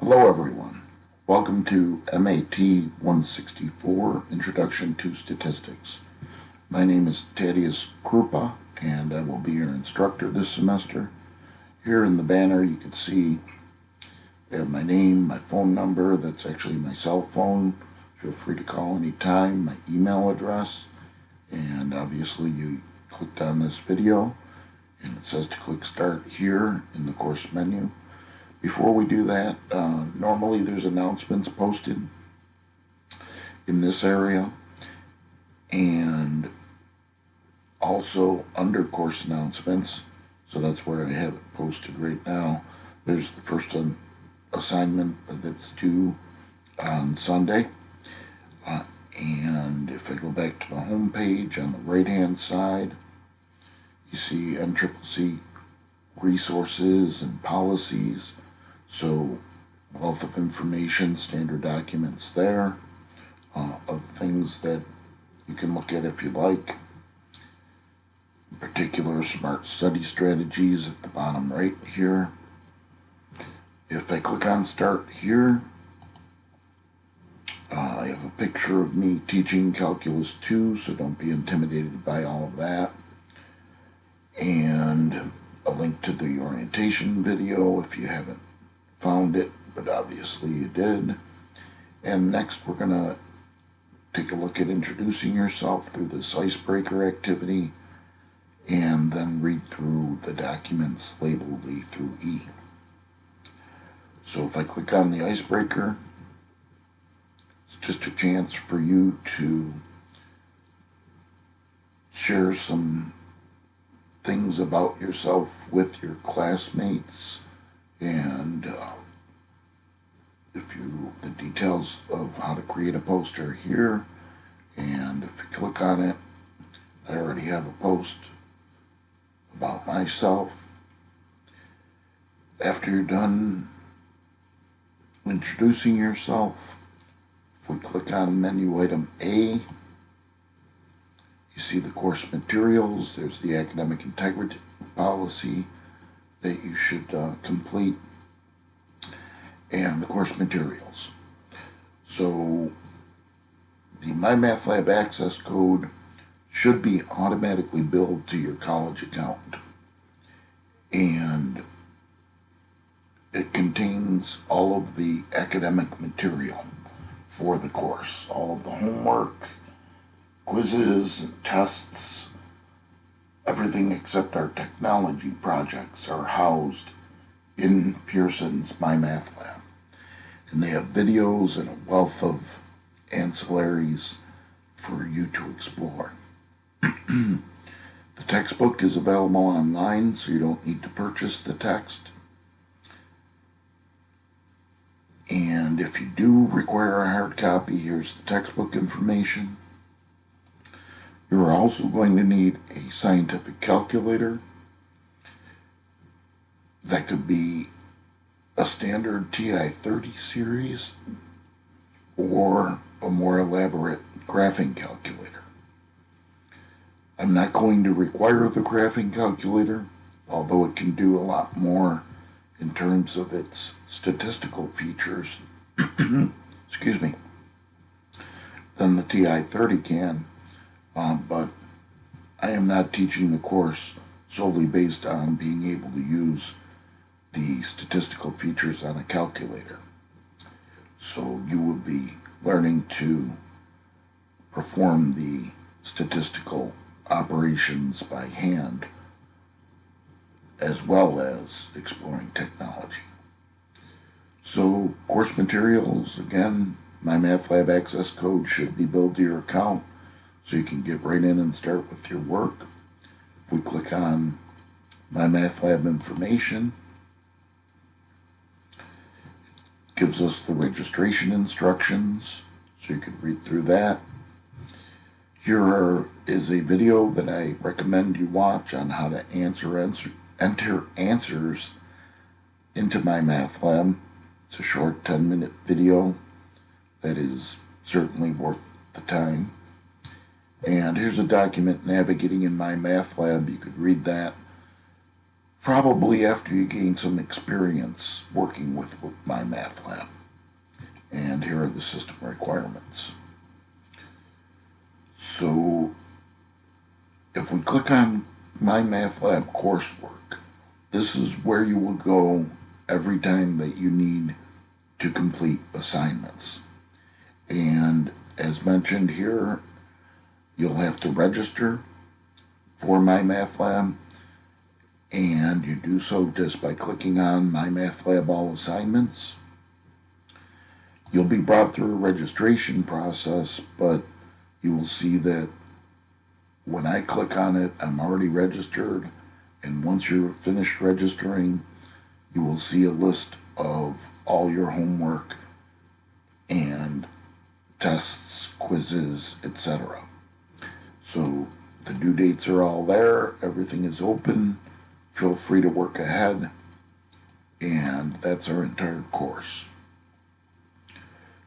Hello everyone. Welcome to MAT 164, Introduction to Statistics. My name is Tadius Krupa and I will be your instructor this semester. Here in the banner you can see I have my name, my phone number, that's actually my cell phone. Feel free to call anytime, my email address, and obviously you clicked on this video and it says to click start here in the course menu. Before we do that, normally there's announcements posted in this area, and also under course announcements, so that's where I have it posted right now. There's the first assignment that's due on Sunday, and if I go back to the home page on the right hand side, you see NCCC resources and policies. So, wealth of information, standard documents there, of things that you can look at if you like. In particular, smart study strategies at the bottom right here. If I click on start here, I have a picture of me teaching Calculus 2, so don't be intimidated by all of that. And a link to the orientation video if you haven't found it, but obviously you did. And next we're going to take a look at introducing yourself through this icebreaker activity, and then read through the documents labeled E through E. So if I click on the icebreaker, it's just a chance for you to share some things about yourself with your classmates, and the details of how to create a poster here. And if you click on it, I already have a post about myself. After you're done introducing yourself, if we click on menu item A, you see the course materials. There's the academic integrity policy that you should complete, and the course materials. So the MyMathLab access code should be automatically billed to your college account, and it contains all of the academic material for the course, all of the homework, quizzes, and tests. Everything except our technology projects are housed in Pearson's MyMathLab. And they have videos and a wealth of ancillaries for you to explore. The textbook is available online, so you don't need to purchase the text. And if you do require a hard copy, here's the textbook information. You're also going to need a scientific calculator. That could be a standard TI-30 series or a more elaborate graphing calculator. I'm not going to require the graphing calculator, although it can do a lot more in terms of its statistical features excuse me, than the TI-30 can. But I am not teaching the course solely based on being able to use the statistical features on a calculator. So you will be learning to perform the statistical operations by hand, as well as exploring technology. So course materials, again, MyMathLab access code should be billed to your account, so you can get right in and start with your work. If we click on MyMathLab information, it gives us the registration instructions, so you can read through that. Here is a video that I recommend you watch on how to enter answers into MyMathLab. It's a short 10-minute video that is certainly worth the time. And here's a document navigating in MyMathLab. You could read that probably after you gain some experience working with My Math Lab. And here are the system requirements. So if we click on My Math Lab coursework, this is where you will go every time that you need to complete assignments. And as mentioned here, you'll have to register for My Math Lab, and you do so just by clicking on My Math Lab All Assignments. You'll be brought through a registration process, but you will see that when I click on it, I'm already registered, and once you're finished registering, you will see a list of all your homework and tests, quizzes, etc. So the due dates are all there, everything is open, feel free to work ahead, and that's our entire course.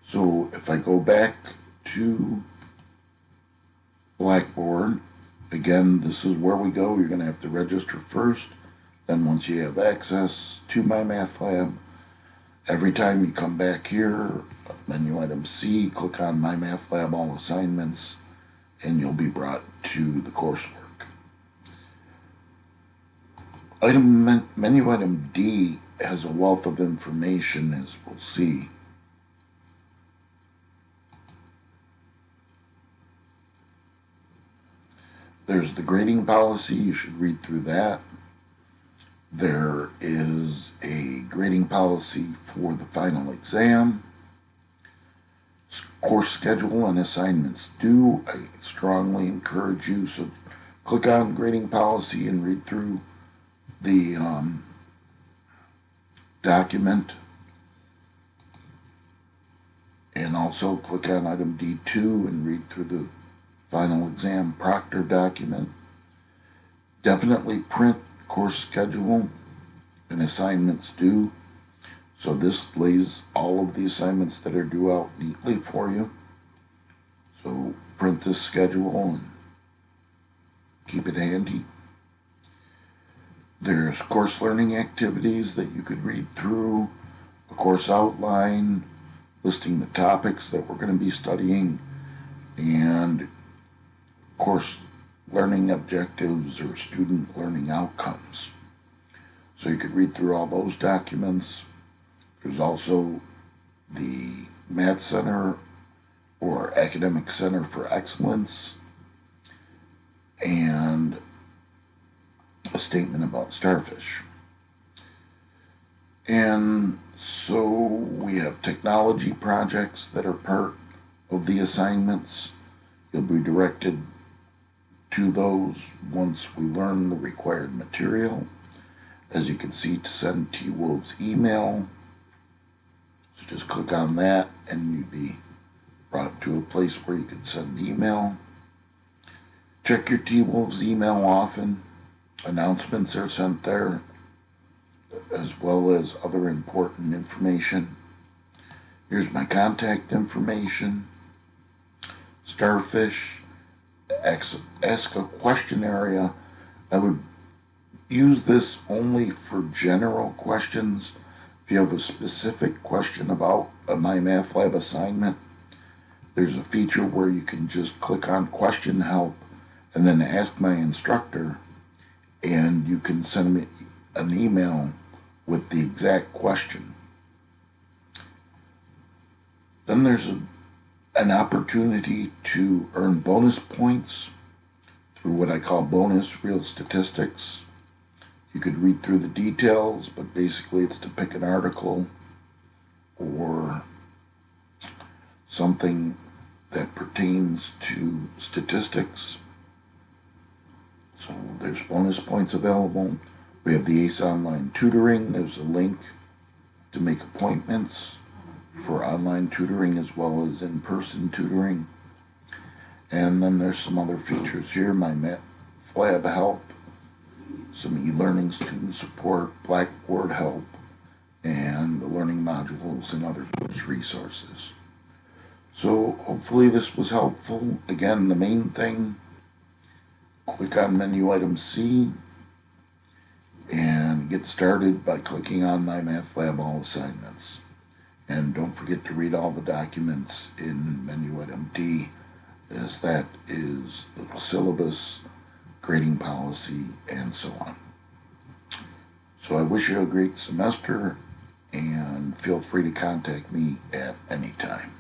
So if I go back to Blackboard, again, this is where we go. You're going to have to register first. Then once you have access to My Math Lab, every time you come back here, menu item C, click on My Math Lab All Assignments, and you'll be brought to the coursework. Menu item D has a wealth of information, as we'll see. There's the grading policy, you should read through that. There is a grading policy for the final exam. Course schedule and assignments due. I strongly encourage you, so click on grading policy and read through the document. And also click on item D2 and read through the final exam proctor document. Definitely print course schedule and assignments due. So this lays all of the assignments that are due out neatly for you. So print this schedule and keep it handy. There's course learning activities that you could read through, a course outline listing the topics that we're going to be studying, and course learning objectives or student learning outcomes. So you could read through all those documents. There's also the Math Center or Academic Center for Excellence and a statement about starfish. And so we have technology projects that are part of the assignments. You'll be directed to those once we learn the required material. As you can see, to send T-Wolves email. So just click on that and you'd be brought to a place where you can send email. Check your T-Wolves email often. Announcements are sent there, as well as other important information. Here's my contact information. Starfish. Ask a question area. I would use this only for general questions. If you have a specific question about a My Math Lab assignment, there's a feature where you can just click on Question Help and then ask my instructor, and you can send me an email with the exact question. Then there's an opportunity to earn bonus points through what I call bonus real statistics. You could read through the details, but basically it's to pick an article or something that pertains to statistics. So there's bonus points available. We have the ACE Online Tutoring. There's a link to make appointments for online tutoring as well as in-person tutoring. And then there's some other features here, My Math Lab Help, some e-learning student support, Blackboard help, and the learning modules and other course resources. So hopefully this was helpful. Again, the main thing, click on menu item C and get started by clicking on my Math Lab All assignments. And don't forget to read all the documents in menu item D, as that is the syllabus, grading policy, and so on. So I wish you a great semester, and feel free to contact me at any time.